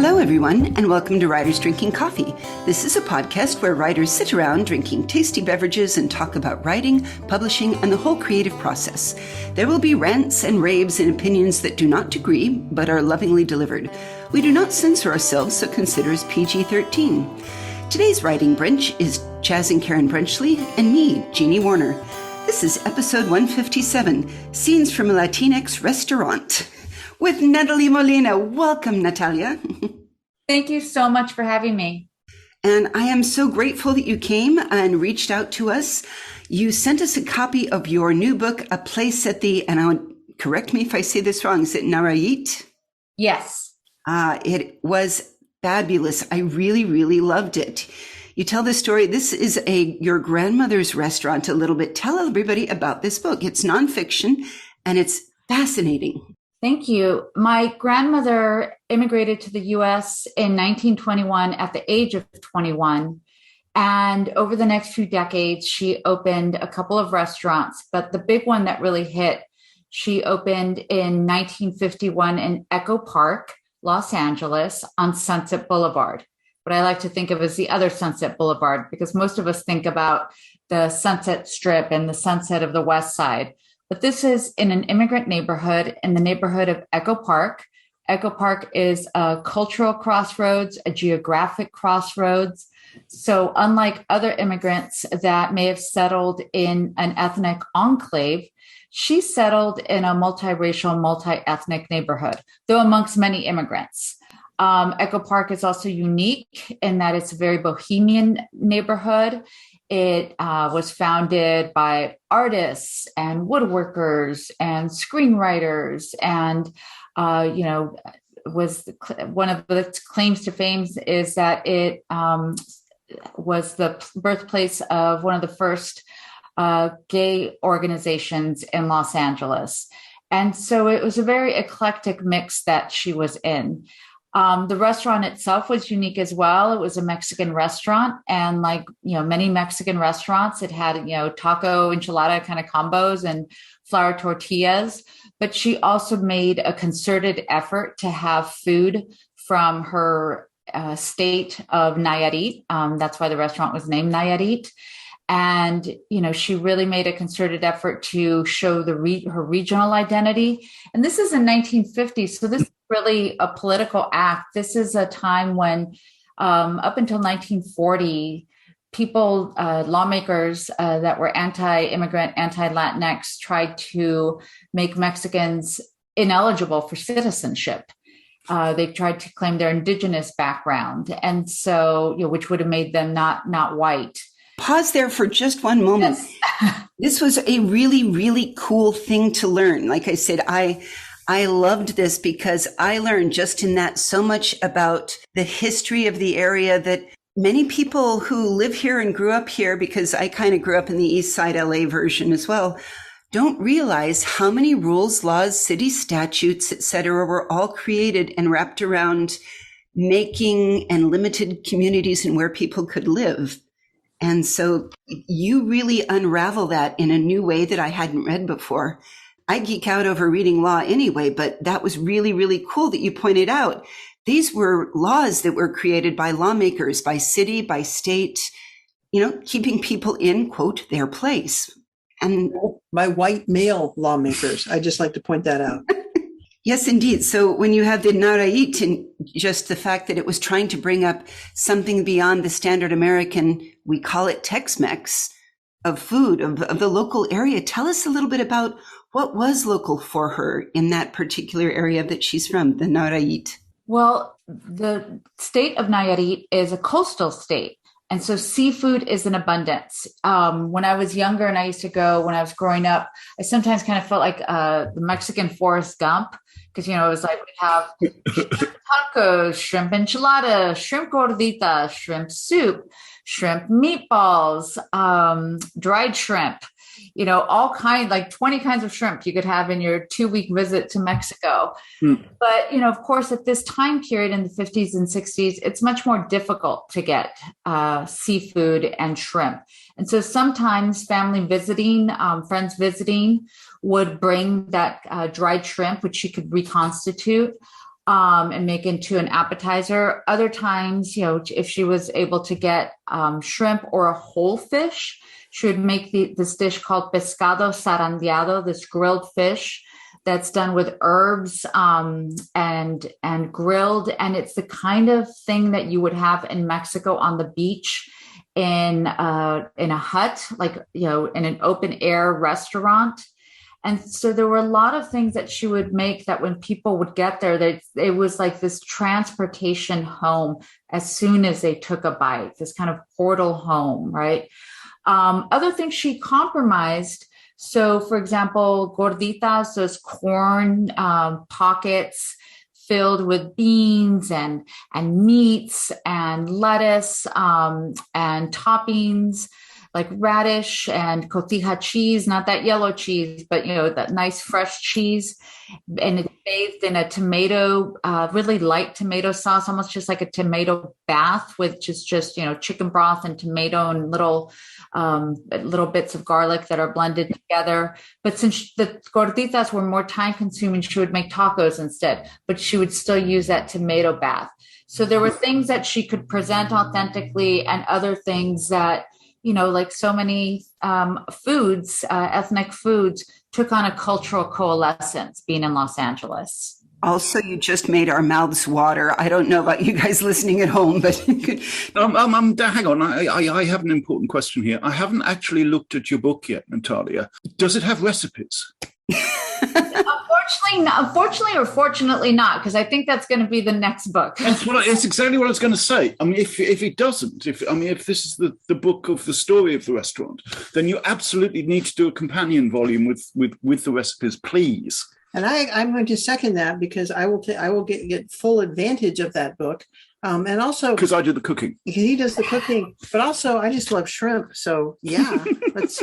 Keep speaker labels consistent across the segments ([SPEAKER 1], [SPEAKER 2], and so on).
[SPEAKER 1] Hello, everyone, and welcome to Writers Drinking Coffee. This is a podcast where writers sit around drinking tasty beverages and talk about writing, publishing, and the whole creative process. There will be rants and raves and opinions that do not agree, but are lovingly delivered. We do not censor ourselves, so consider us PG-13. Today's writing brunch is Chaz and Karen Brunchley and me, Jeannie Warner. This is episode 157, Scenes from a Latinx Restaurant, with Natalie Molina. Welcome, Natalia.
[SPEAKER 2] Thank you so much for having me.
[SPEAKER 1] And I am so grateful that you came and reached out to us. You sent us a copy of your new book, A Place at the, and I'll correct me if I say this wrong, is it Nayarit?
[SPEAKER 2] Yes.
[SPEAKER 1] It was fabulous. I really, really loved it. You tell the story. This is your grandmother's restaurant a little bit. Tell everybody about this book. It's nonfiction and it's fascinating.
[SPEAKER 2] Thank you. My grandmother immigrated to the U.S. in 1921 at the age of 21. And over the next few decades, she opened a couple of restaurants. But the big one that really hit, she opened in 1951 in Echo Park, Los Angeles, on Sunset Boulevard. What I like to think of as the other Sunset Boulevard, because most of us think about the Sunset Strip and the sunset of the West Side. But this is in an immigrant neighborhood, in the neighborhood of Echo Park. Echo Park is a cultural crossroads, a geographic crossroads. So unlike other immigrants that may have settled in an ethnic enclave, she settled in a multiracial, multi-ethnic neighborhood, though amongst many immigrants. Echo Park is also unique in that it's a very bohemian neighborhood. It was founded by artists and woodworkers and screenwriters, and was one of its claims to fame is that it was the birthplace of one of the first gay organizations in Los Angeles, and so it was a very eclectic mix that she was in. The restaurant itself was unique as well. It was a Mexican restaurant, and like, many Mexican restaurants, it had, taco, enchilada kind of combos and flour tortillas. But she also made a concerted effort to have food from her state of Nayarit. That's why the restaurant was named Nayarit. And, she really made a concerted effort to show her regional identity. And this is in 1950. So this is really a political act. This is a time when, up until 1940, people, lawmakers that were anti-immigrant, anti-Latinx tried to make Mexicans ineligible for citizenship. They tried to claim their indigenous background. And so, which would have made them not white.
[SPEAKER 1] Pause there for just one moment. Yes. This was a really, really cool thing to learn. Like I said, I loved this because I learned just in that so much about the history of the area that many people who live here and grew up here, because I kind of grew up in the East Side LA version as well, don't realize how many rules, laws, city statutes, etc., were all created and wrapped around making and limited communities and where people could live. And so you really unravel that in a new way that I hadn't read before. I geek out over reading law anyway, but that was really, really cool that you pointed out. These were laws that were created by lawmakers, by city, by state, keeping people in, quote, their place. And
[SPEAKER 3] by white male lawmakers. I just like to point that out.
[SPEAKER 1] Yes, indeed. So when you have the Nayarit, and just the fact that it was trying to bring up something beyond the standard American, we call it Tex-Mex, of food, of the local area. Tell us a little bit about what was local for her in that particular area that she's from, the Nayarit.
[SPEAKER 2] Well, the state of Nayarit is a coastal state. And so seafood is in abundance. When I was younger and I used to go, when I was growing up, I sometimes kind of felt like the Mexican Forrest Gump, because, it was like we'd have shrimp tacos, shrimp enchilada, shrimp gordita, shrimp soup, shrimp meatballs, dried shrimp, all kinds, like 20 kinds of shrimp you could have in your 2-week visit to Mexico. But, of course, at this time period in the 50s and 60s, it's much more difficult to get seafood and shrimp. And so sometimes family visiting, friends visiting would bring that dried shrimp, which she could reconstitute. and make into an appetizer. Other times, if she was able to get shrimp or a whole fish, she would make this dish called pescado zarandeado, this grilled fish that's done with herbs and grilled. And it's the kind of thing that you would have in Mexico on the beach in a hut, like, in an open air restaurant. And so there were a lot of things that she would make that when people would get there, that it was like this transportation home as soon as they took a bite, this kind of portal home, right? Other things she compromised. So, for example, gorditas, those corn pockets filled with beans and meats and lettuce and toppings like radish and cotija cheese, not that yellow cheese, but that nice fresh cheese, and it's bathed in a tomato, really light tomato sauce, almost just like a tomato bath, which is just chicken broth and tomato and little bits of garlic that are blended together. But since the gorditas were more time consuming, she would make tacos instead, but she would still use that tomato bath. So there were things that she could present authentically, and other things that, like so many foods, ethnic foods, took on a cultural coalescence being in Los Angeles.
[SPEAKER 1] Also, you just made our mouths water. I don't know about you guys listening at home, but you could.
[SPEAKER 4] Hang on. I have an important question here. I haven't actually looked at your book yet, Natalia. Does it have recipes?
[SPEAKER 2] Unfortunately, or fortunately not, because I think that's going to be the next book.
[SPEAKER 4] It's exactly what I was going to say. I mean, if it doesn't, if this is the book of the story of the restaurant, then you absolutely need to do a companion volume with the recipes, please.
[SPEAKER 3] And I'm going to second that, because I will get full advantage of that book. And also
[SPEAKER 4] because I do the cooking.
[SPEAKER 3] He does the cooking, but also I just love shrimp. So yeah, let's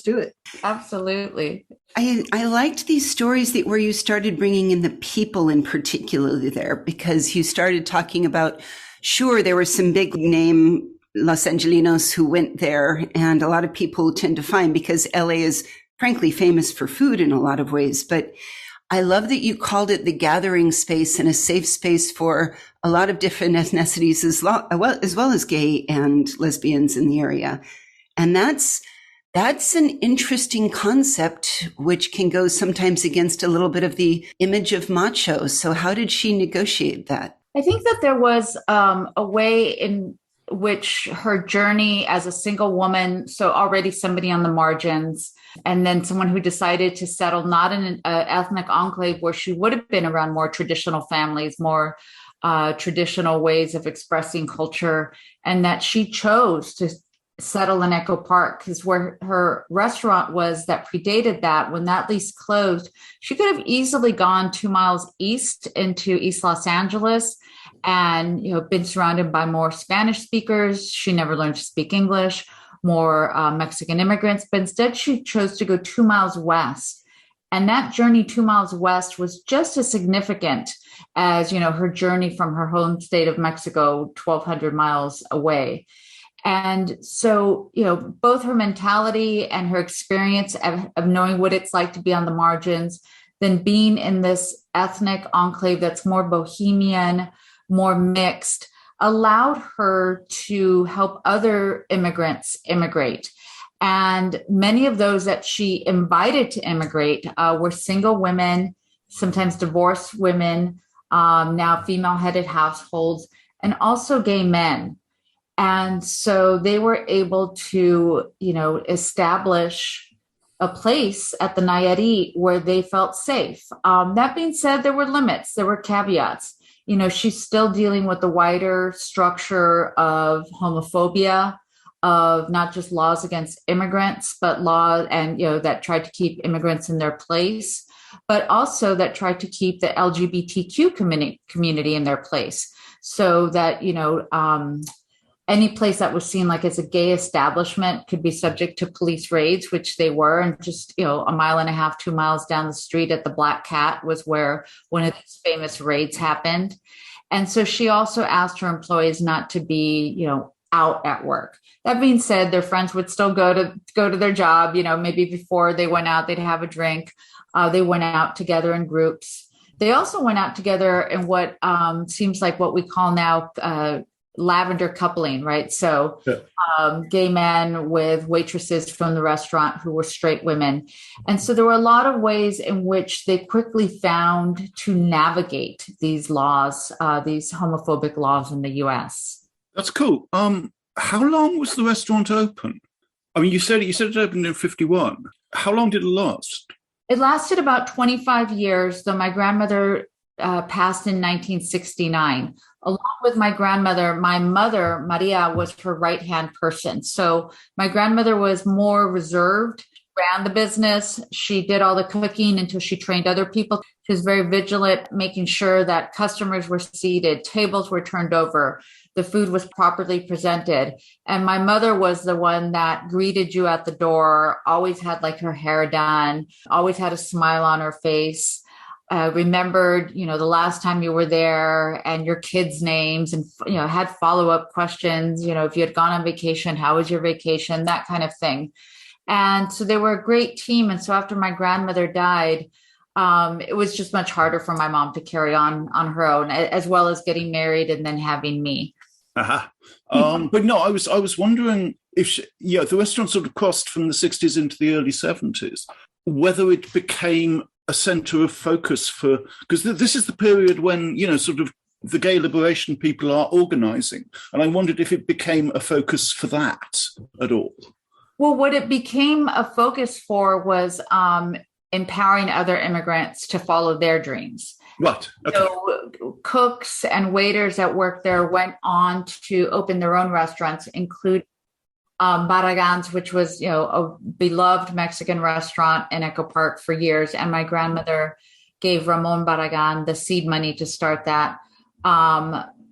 [SPEAKER 3] do it.
[SPEAKER 2] Absolutely.
[SPEAKER 1] I liked these stories where you started bringing in the people in particular there, because you started talking about, sure, there were some big name Los Angelinos who went there, and a lot of people tend to find, because LA is frankly famous for food in a lot of ways. But I love that you called it the gathering space and a safe space for a lot of different ethnicities as well as gay and lesbians in the area. And that's an interesting concept, which can go sometimes against a little bit of the image of macho. So how did she negotiate that?
[SPEAKER 2] I think that there was a way in which her journey as a single woman, so already somebody on the margins, and then someone who decided to settle not in an ethnic enclave where she would have been around more traditional families, more traditional ways of expressing culture, and that she chose to settle in Echo Park, because where her restaurant was that predated that, when that lease closed, she could have easily gone 2 miles east into East Los Angeles and been surrounded by more Spanish speakers. She never learned to speak English, more Mexican immigrants, but instead she chose to go 2 miles west. And that journey 2 miles west was just as significant as her journey from her home state of Mexico, 1,200 miles away. And so, both her mentality and her experience of knowing what it's like to be on the margins, then being in this ethnic enclave that's more bohemian, more mixed, allowed her to help other immigrants immigrate. And many of those that she invited to immigrate were single women, sometimes divorced women, now female-headed households, and also gay men. And so they were able to, establish a place at the Nayarit where they felt safe. That being said, there were limits, there were caveats. She's still dealing with the wider structure of homophobia, of not just laws against immigrants, but law and, that tried to keep immigrants in their place, but also that tried to keep the LGBTQ community in their place. So that, any place that was seen like as a gay establishment could be subject to police raids, which they were. And just, 1.5 miles, 2 miles down the street at the Black Cat was where one of these famous raids happened. And so she also asked her employees not to be, out at work. That being said, their friends would still go to their job. Maybe before they went out, they'd have a drink. They went out together in groups. They also went out together in what seems like what we call now lavender coupling, right? So gay men with waitresses from the restaurant who were straight women. And so there were a lot of ways in which they quickly found to navigate these laws, these homophobic laws in the US.
[SPEAKER 4] That's cool. How long was the restaurant open? I mean, you said it opened in 51. How long did it last?
[SPEAKER 2] It lasted about 25 years, though my grandmother passed in 1969. Along with my grandmother, my mother, Maria, was her right-hand person. So my grandmother was more reserved, ran the business. She did all the cooking until she trained other people. She was very vigilant, making sure that customers were seated, tables were turned over, the food was properly presented. And my mother was the one that greeted you at the door, always had like her hair done, always had a smile on her face. Remembered, the last time you were there and your kids' names, and, had follow-up questions, if you had gone on vacation, how was your vacation, that kind of thing. And so they were a great team. And so after my grandmother died, it was just much harder for my mom to carry on her own, as well as getting married and then having me.
[SPEAKER 4] But no, I was wondering if the restaurant sort of crossed from the 60s into the early 70s, whether it became a center of focus for, because this is the period when, sort of the gay liberation people are organizing. And I wondered if it became a focus for that at all.
[SPEAKER 2] Well, what it became a focus for was empowering other immigrants to follow their dreams.
[SPEAKER 4] Right. Okay.
[SPEAKER 2] So cooks and waiters that worked there went on to open their own restaurants, including Barragan's, which was, a beloved Mexican restaurant in Echo Park for years. And my grandmother gave Ramon Barragan the seed money to start that. Another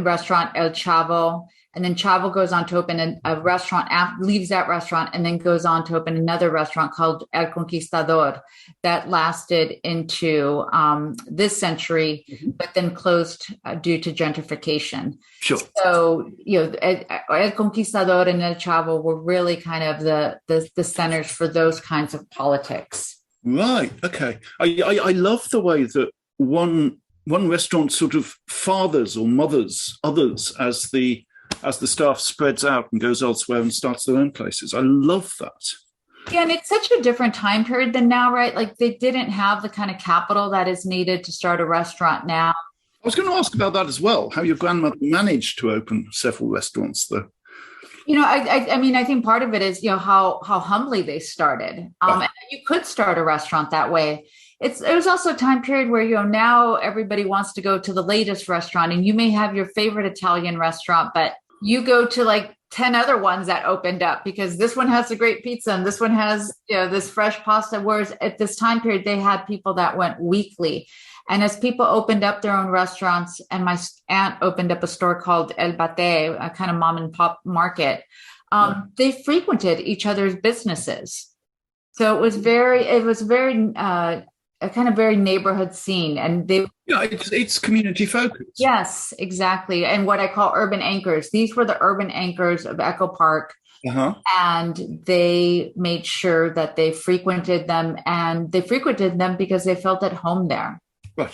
[SPEAKER 2] restaurant, El Chavo. And then Chavo goes on to open a restaurant, leaves that restaurant, and then goes on to open another restaurant called El Conquistador that lasted into this century, but then closed due to gentrification.
[SPEAKER 4] Sure.
[SPEAKER 2] So, El Conquistador and El Chavo were really kind of the centers for those kinds of politics.
[SPEAKER 4] Right. Okay. I love the way that one restaurant sort of fathers or mothers others as the staff spreads out and goes elsewhere and starts their own places. I love that.
[SPEAKER 2] Yeah, and it's such a different time period than now, right? Like they didn't have the kind of capital that is needed to start a restaurant now.
[SPEAKER 4] I was going to ask about that as well, how your grandmother managed to open several restaurants though.
[SPEAKER 2] I think part of it is, how humbly they started. And you could start a restaurant that way. It was also a time period where, now everybody wants to go to the latest restaurant, and you may have your favorite Italian restaurant, but you go to like 10 other ones that opened up because this one has a great pizza and this one has, this fresh pasta. Whereas at this time period, they had people that went weekly. And as people opened up their own restaurants, and my aunt opened up a store called El Bate, a kind of mom and pop market, they frequented each other's businesses. So it was very a kind of very neighborhood scene, and
[SPEAKER 4] it's community focused.
[SPEAKER 2] Yes, exactly. And what I call urban anchors. These were the urban anchors of Echo Park. And they made sure that they frequented them, and they frequented them because they felt at home there.
[SPEAKER 4] Right.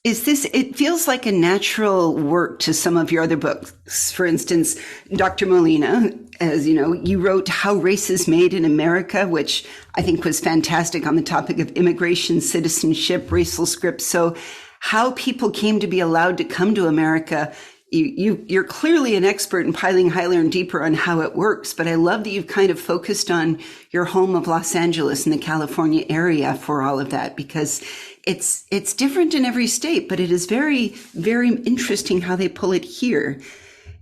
[SPEAKER 1] It feels like a natural work to some of your other books. For instance, Dr. Molina, as you know, you wrote How Race is Made in America, which I think was fantastic on the topic of immigration, citizenship, racial scripts. So how people came to be allowed to come to America. You're clearly an expert in piling higher and deeper on how it works, but I love that you've kind of focused on your home of Los Angeles and the California area for all of that, because it's different in every state, but it is very, very interesting how they pull it here.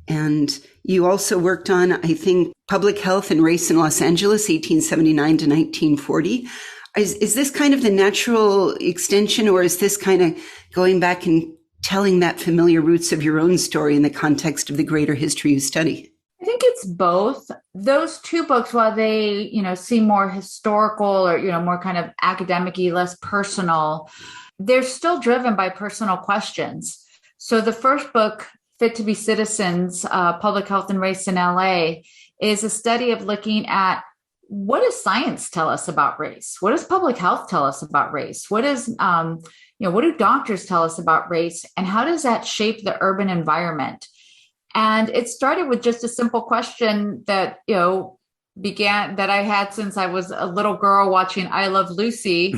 [SPEAKER 1] And you also worked on, I think, public health and race in Los Angeles, 1879 to 1940. Is this kind of the natural extension, or is this kind of going back and telling that familiar roots of your own story in the context of the greater history you study?
[SPEAKER 2] I think it's both. Those two books, while they, seem more historical or, more kind of academic-y, less personal, they're still driven by personal questions. So the first book, Fit to be Citizens, Public Health and Race in LA, is a study of looking at what does science tell us about race? What does public health tell us about race? What is, what do doctors tell us about race? And how does that shape the urban environment? And it started with just a simple question that, that I had since I was a little girl watching I Love Lucy.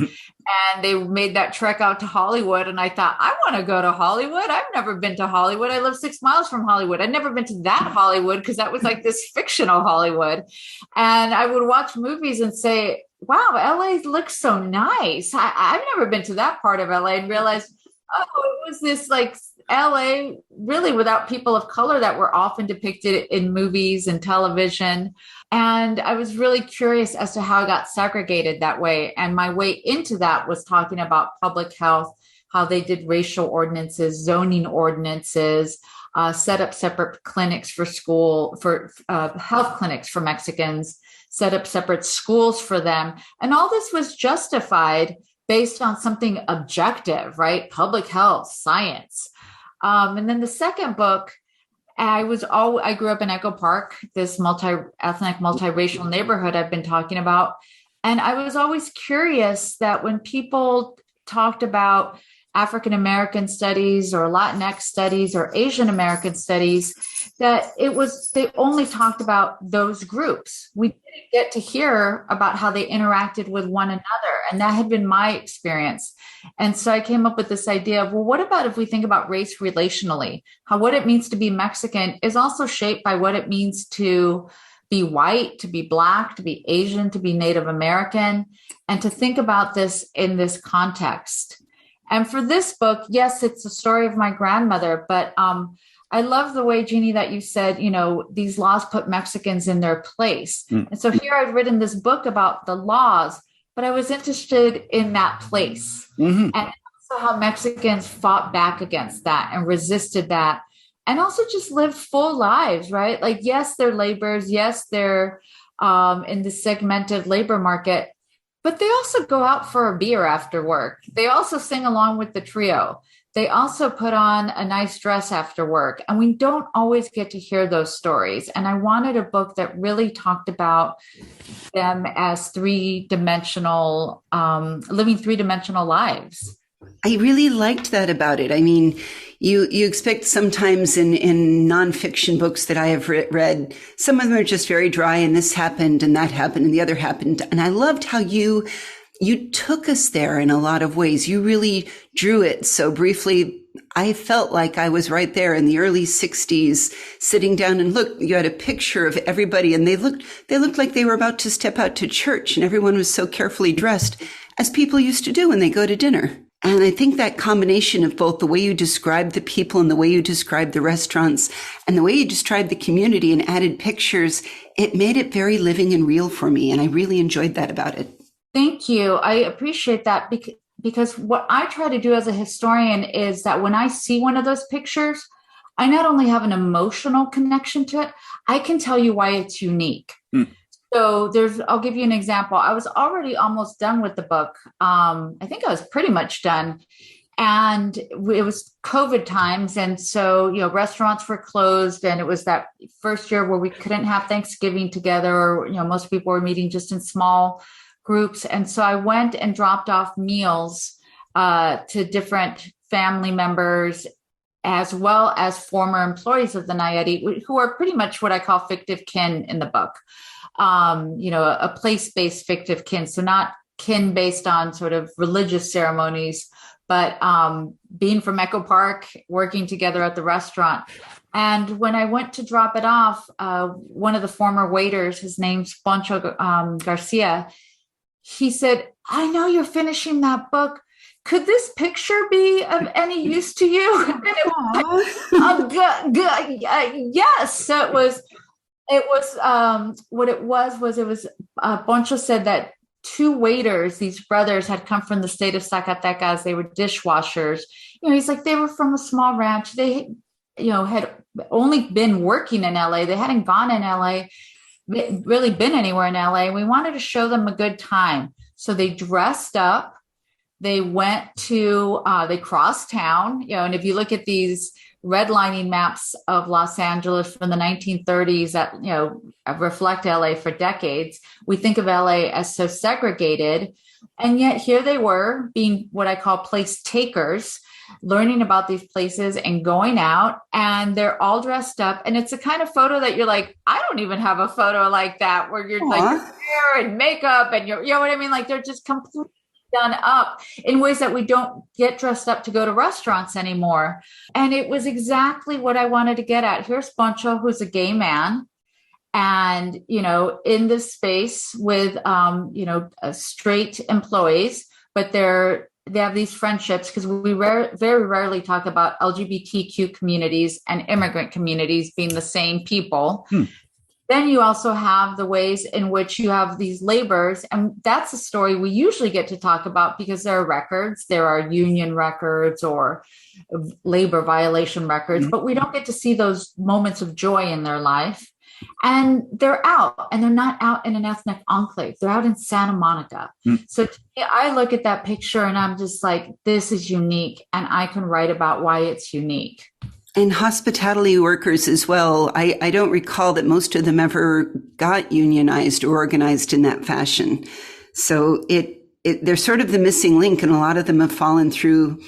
[SPEAKER 2] And they made that trek out to Hollywood. And I thought, I want to go to Hollywood. I've never been to Hollywood. I live 6 miles from Hollywood. I'd never been to that Hollywood because that was like this fictional Hollywood. And I would watch movies and say, wow, LA looks so nice. I've never been to that part of LA, and realized, oh, it was this like LA really without people of color that were often depicted in movies and television. And I was really curious as to how it got segregated that way. And my way into that was talking about public health, how they did racial ordinances, zoning ordinances, set up separate clinics for health clinics for Mexicans, set up separate schools for them. And all this was justified based on something objective, right? Public health, science. And then the second book, I grew up in Echo Park, this multi-ethnic, multiracial neighborhood I've been talking about. And I was always curious that when people talked about African-American studies or Latinx studies or Asian American studies, that they only talked about those groups. We didn't get to hear about how they interacted with one another. And that had been my experience. And so I came up with this idea of, well, what about if we think about race relationally? How what it means to be Mexican is also shaped by what it means to be white, to be Black, to be Asian, to be Native American, and to think about this in this context. And for this book, yes, it's the story of my grandmother, but I love the way, Jeannie, that you said, these laws put Mexicans in their place. And so here I'd written this book about the laws, but I was interested in that place and also how Mexicans fought back against that and resisted that, and also just lived full lives, right? Like, yes, they're laborers. Yes, they're in the segmented labor market, but they also go out for a beer after work. They also sing along with the trio. They also put on a nice dress after work. And we don't always get to hear those stories. And I wanted a book that really talked about them as three-dimensional, living three-dimensional lives.
[SPEAKER 1] I really liked that about it. I mean, you expect sometimes in nonfiction books that I have read, some of them are just very dry, and this happened and that happened and the other happened. And I loved how you took us there in a lot of ways. You really drew it so briefly. I felt like I was right there in the early 60s, sitting down, and look, you had a picture of everybody, and they looked like they were about to step out to church, and everyone was so carefully dressed, as people used to do when they go to dinner. And I think that combination of both the way you described the people and the way you described the restaurants and the way you described the community and added pictures, it made it very living and real for me. And I really enjoyed that about it.
[SPEAKER 2] Thank you. I appreciate that because what I try to do as a historian is that when I see one of those pictures, I not only have an emotional connection to it, I can tell you why it's unique. So I'll give you an example. I was already almost done with the book. I think I was pretty much done. And it was COVID times. And so, restaurants were closed. And it was that first year where we couldn't have Thanksgiving together, or, most people were meeting just in small groups. And so I went and dropped off meals to different family members, as well as former employees of the Nayari, who are pretty much what I call fictive kin in the book. A place-based fictive kin. So not kin based on sort of religious ceremonies, but being from Echo Park, working together at the restaurant. And when I went to drop it off, one of the former waiters, his name's Poncho Garcia, he said, "I know you're finishing that book. Could this picture be of any use to you?" And it was yes. So it was what it was Poncho said that two waiters, these brothers, had come from the state of Zacatecas. They were dishwashers. He's like, they were from a small ranch. They, had only been working in LA. They hadn't gone in LA, really been anywhere in LA. We wanted to show them a good time. So they dressed up. They went to, they crossed town, and if you look at these redlining maps of Los Angeles from the 1930s that, reflect LA for decades, we think of LA as so segregated. And yet here they were being what I call place takers, learning about these places and going out, and they're all dressed up. And it's a kind of photo that you're like, I don't even have a photo like that, where you're like your hair and makeup and you know what I mean? Like they're just completely done up in ways that we don't get dressed up to go to restaurants anymore. And it was exactly what I wanted to get at. Here's Poncho, who's a gay man, and, in this space with, straight employees, but they have these friendships, because we very rarely talk about LGBTQ communities and immigrant communities being the same people. Then you also have the ways in which you have these labors. And that's a story we usually get to talk about, because there are records, there are union records or labor violation records, but we don't get to see those moments of joy in their life. And they're out, and they're not out in an ethnic enclave. They're out in Santa Monica. So to me, I look at that picture and I'm just like, this is unique, and I can write about why it's unique.
[SPEAKER 1] And hospitality workers as well. I don't recall that most of them ever got unionized or organized in that fashion. So they're sort of the missing link, and a lot of them have fallen through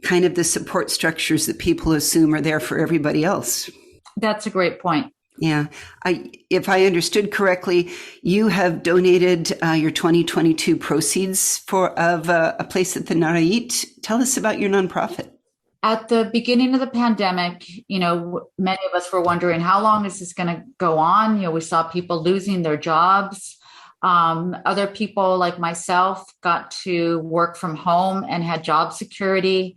[SPEAKER 1] kind of the support structures that people assume are there for everybody else.
[SPEAKER 2] That's a great point.
[SPEAKER 1] Yeah. If I understood correctly, you have donated your 2022 proceeds of a place at the Narait. Tell us about your nonprofit.
[SPEAKER 2] At the beginning of the pandemic, many of us were wondering, how long is this going to go on? We saw people losing their jobs. Other people like myself got to work from home and had job security.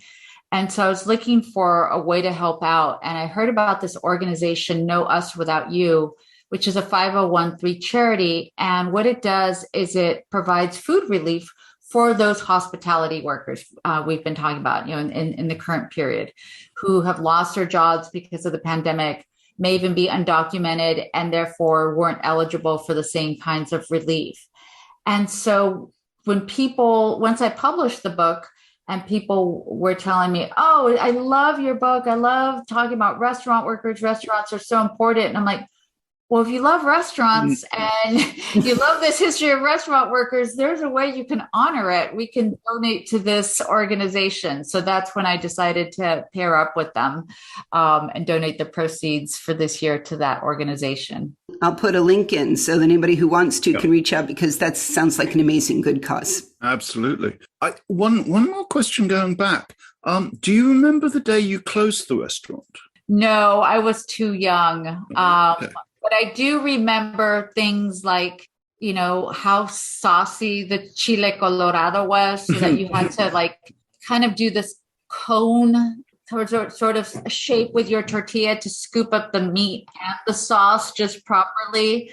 [SPEAKER 2] And so I was looking for a way to help out. And I heard about this organization, No Us Without You, which is a 501(c)(3) charity. And what it does is it provides food relief for those hospitality workers we've been talking about, in the current period, who have lost their jobs because of the pandemic, may even be undocumented, and therefore weren't eligible for the same kinds of relief. And so once I published the book, and people were telling me, oh, I love your book. I love talking about restaurant workers. Restaurants are so important. And I'm like, well, if you love restaurants and you love this history of restaurant workers, there's a way you can honor it. We can donate to this organization. So that's when I decided to pair up with them and donate the proceeds for this year to that organization.
[SPEAKER 1] I'll put a link in so that anybody who wants to can reach out, because that sounds like an amazing good cause.
[SPEAKER 4] Absolutely. One more question going back. Do you remember the day you closed the restaurant?
[SPEAKER 2] No, I was too young.
[SPEAKER 4] Okay.
[SPEAKER 2] But I do remember things like, how saucy the chile colorado was, so that you had to kind of do this cone sort of shape with your tortilla to scoop up the meat and the sauce just properly.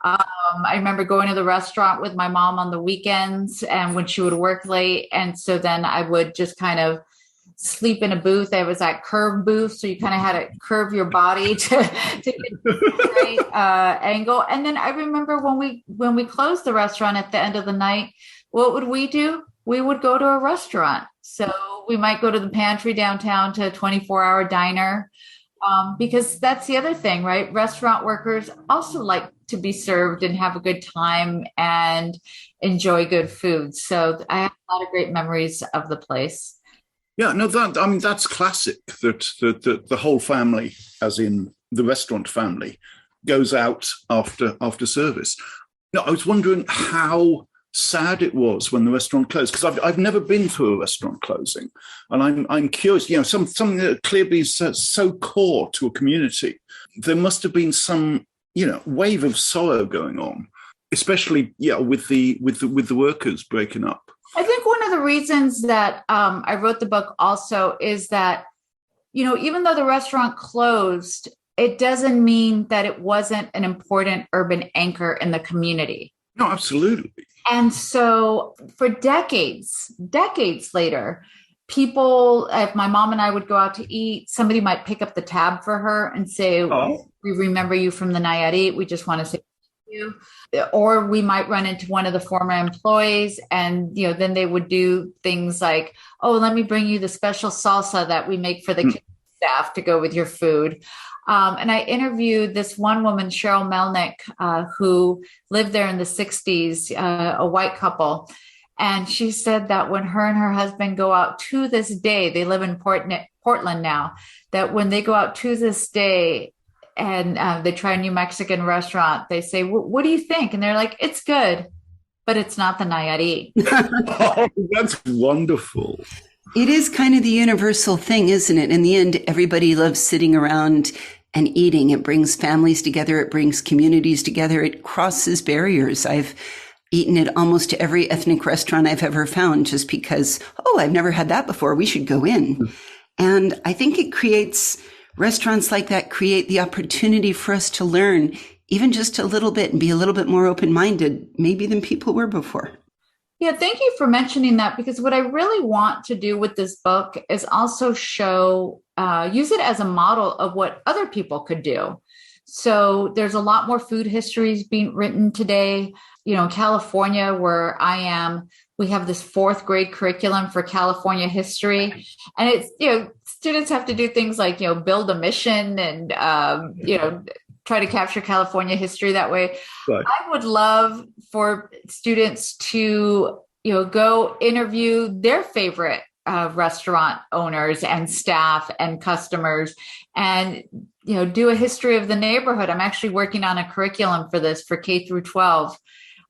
[SPEAKER 2] I remember going to the restaurant with my mom on the weekends, and when she would work late. And so then I would just kind of sleep in a booth. There was that curve booth, so you kind of had to curve your body to get the right angle. And then I remember when we closed the restaurant at the end of the night, what would we do? We would go to a restaurant. So we might go to the pantry downtown, to a 24-hour diner, because that's the other thing, right? Restaurant workers also like to be served and have a good time and enjoy good food. So I have a lot of great memories of the place.
[SPEAKER 4] Yeah, no, that's classic, that the whole family, as in the restaurant family, goes out after service. No, I was wondering how sad it was when the restaurant closed, because I've never been to a restaurant closing, and I'm curious. Something that clearly is so core to a community. There must have been some wave of sorrow going on, especially with the workers breaking up.
[SPEAKER 2] I think one of the reasons that I wrote the book also is that, even though the restaurant closed, it doesn't mean that it wasn't an important urban anchor in the community.
[SPEAKER 4] No, absolutely.
[SPEAKER 2] And so for decades later, people, if my mom and I would go out to eat, somebody might pick up the tab for her and say, we remember you from the Nayarit. We just want to say you. Or we might run into one of the former employees, and then they would do things like, oh, let me bring you the special salsa that we make for the kids staff to go with your food. And I interviewed this one woman, Cheryl Melnick, who lived there in the 60s, a white couple. And she said that when her and her husband go out to this day, they live in Portland now, that when they go out to this day and they try a new Mexican restaurant, they say, what do you think? And they're like, it's good, but it's not the Nayarit.
[SPEAKER 4] Oh, that's wonderful.
[SPEAKER 1] It is kind of the universal thing, isn't it? In the end, everybody loves sitting around and eating. It brings families together. It brings communities together. It crosses barriers. I've eaten at almost every ethnic restaurant I've ever found just because, oh, I've never had that before. We should go in. And I think it creates, restaurants like that create the opportunity for us to learn even just a little bit and be a little bit more open-minded, maybe than people were before.
[SPEAKER 2] Yeah, thank you for mentioning that, because what I really want to do with this book is also show, use it as a model of what other people could do. So there's a lot more food histories being written today. You know, in California, where I am, we have this 4th grade curriculum for California history. And it's, you know, students have to do things like, you know, build a mission and, you know, try to capture California history that way. Right. I would love for students to, you know, go interview their favorite restaurant owners and staff and customers and, you know, do a history of the neighborhood. I'm actually working on a curriculum for this for K through 12.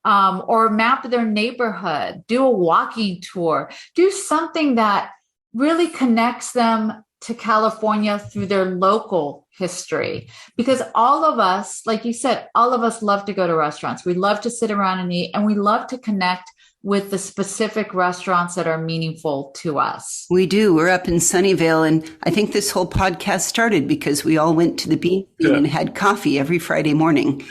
[SPEAKER 2] Or map their neighborhood, do a walking tour, do something that really connects them to California through their local history. Because all of us, like you said, all of us love to go to restaurants. We love to sit around and eat, and we love to connect with the specific restaurants that are meaningful to us.
[SPEAKER 1] We do. We're up in Sunnyvale, and I think this whole podcast started because we all went to the Bean and had coffee every Friday morning.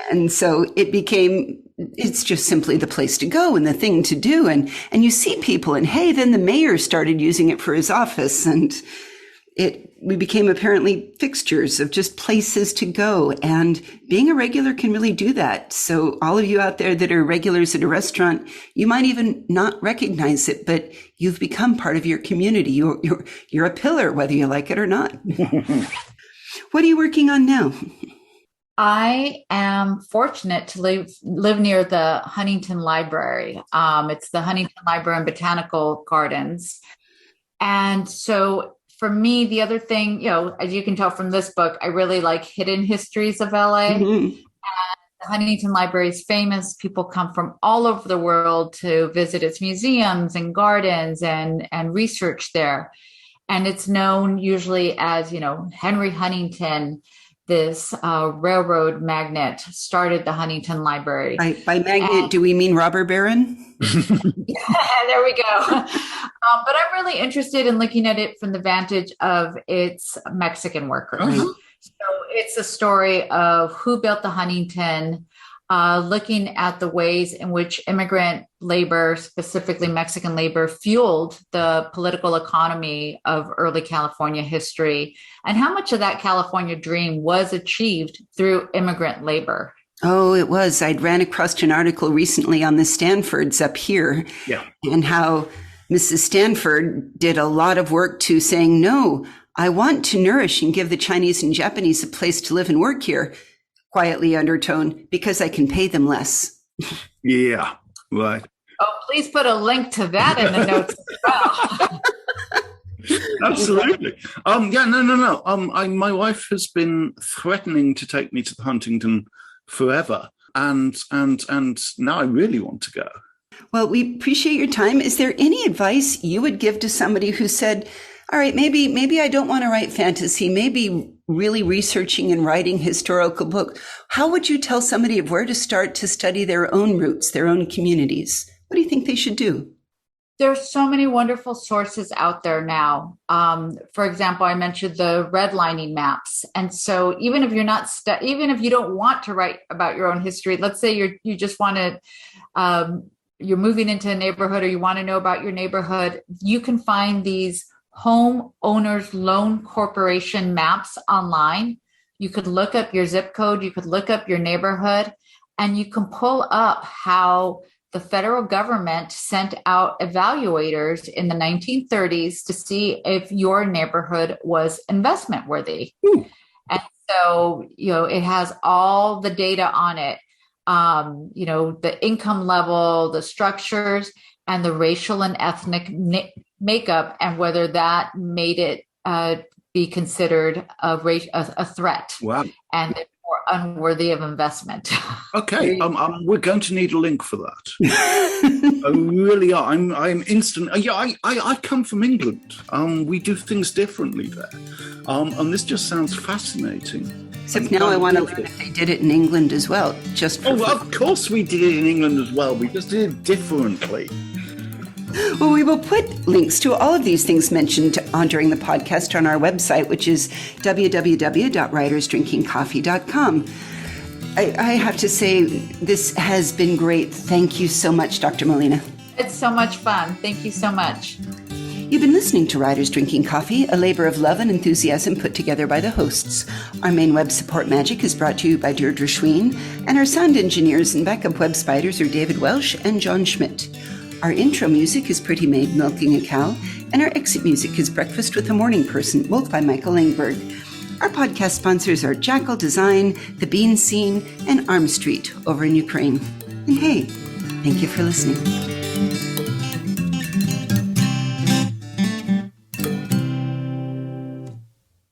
[SPEAKER 1] And so it became, it's just simply the place to go and the thing to do. And you see people, and hey, then the mayor started using it for his office, and we became apparently fixtures of just places to go. And being a regular can really do that. So all of you out there that are regulars at a restaurant, you might even not recognize it, but you've become part of your community. You're a pillar, whether you like it or not. What are you working on now?
[SPEAKER 2] I am fortunate to live near the Huntington Library. It's the Huntington Library and Botanical Gardens. And so for me, the other thing, you know, as you can tell from this book, I really like hidden histories of LA. Mm-hmm. And the Huntington Library is famous. People come from all over the world to visit its museums and gardens and research there. And it's known usually as, you know, Henry Huntington, this railroad magnate, started the Huntington Library.
[SPEAKER 1] By magnate, do we mean robber baron?
[SPEAKER 2] There we go. But I'm really interested in looking at it from the vantage of its Mexican workers. Mm-hmm. So it's a story of who built the Huntington, looking at the ways in which immigrant labor, specifically Mexican labor, fueled the political economy of early California history, and how much of that California dream was achieved through immigrant labor.
[SPEAKER 1] Oh, it was. I'd ran across an article recently on the Stanfords up here, and how Mrs. Stanford did a lot of work to saying, no, I want to nourish and give the Chinese and Japanese a place to live and work here, quietly undertone, because I can pay them less.
[SPEAKER 4] Yeah, right.
[SPEAKER 2] Oh, please put a link to that in the notes as well.
[SPEAKER 4] Absolutely. No. My wife has been threatening to take me to the Huntington forever, and now I really want to go.
[SPEAKER 1] Well, we appreciate your time. Is there any advice you would give to somebody who said, all right, maybe I don't want to write fantasy, maybe really researching and writing historical book? How would you tell somebody of where to start to study their own roots, their own communities? What do you think they should do?
[SPEAKER 2] There's so many wonderful sources out there now. For example, I mentioned the redlining maps. And so even if you're not, even if you don't want to write about your own history, let's say you just want to, you're moving into a neighborhood or you want to know about your neighborhood, you can find these home owners loan corporation maps online. You could look up your zip code, you could look up your neighborhood, and you can pull up how the federal government sent out evaluators in the 1930s to see if your neighborhood was investment worthy.
[SPEAKER 4] Ooh.
[SPEAKER 2] And so, it has all the data on it, the income level, the structures, and the racial and ethnic makeup, and whether that made it be considered a threat.
[SPEAKER 4] Wow.
[SPEAKER 2] And or unworthy of investment.
[SPEAKER 4] Okay, we're going to need a link for that. I really are. I'm instant. Yeah, I come from England. We do things differently there, and this just sounds fascinating.
[SPEAKER 1] Except now I want to learn if they did it in England as well. Just for
[SPEAKER 4] well, of course we did it in England as well. We just did it differently.
[SPEAKER 1] Well, we will put links to all of these things mentioned during the podcast on our website, which is www.writersdrinkingcoffee.com. I have to say, this has been great. Thank you so much, Dr. Molina.
[SPEAKER 2] It's so much fun. Thank you so much.
[SPEAKER 1] You've been listening to Writers Drinking Coffee, a labor of love and enthusiasm put together by the hosts. Our main web support magic is brought to you by Deirdre Schween, and our sound engineers and backup web spiders are David Welsh and John Schmidt. Our intro music is Pretty Maid Milking a Cow, and our exit music is Breakfast with a Morning Person, both by Michael Langberg. Our podcast sponsors are Jackal Design, The Bean Scene, and Arm Street over in Ukraine. And hey, thank you for listening.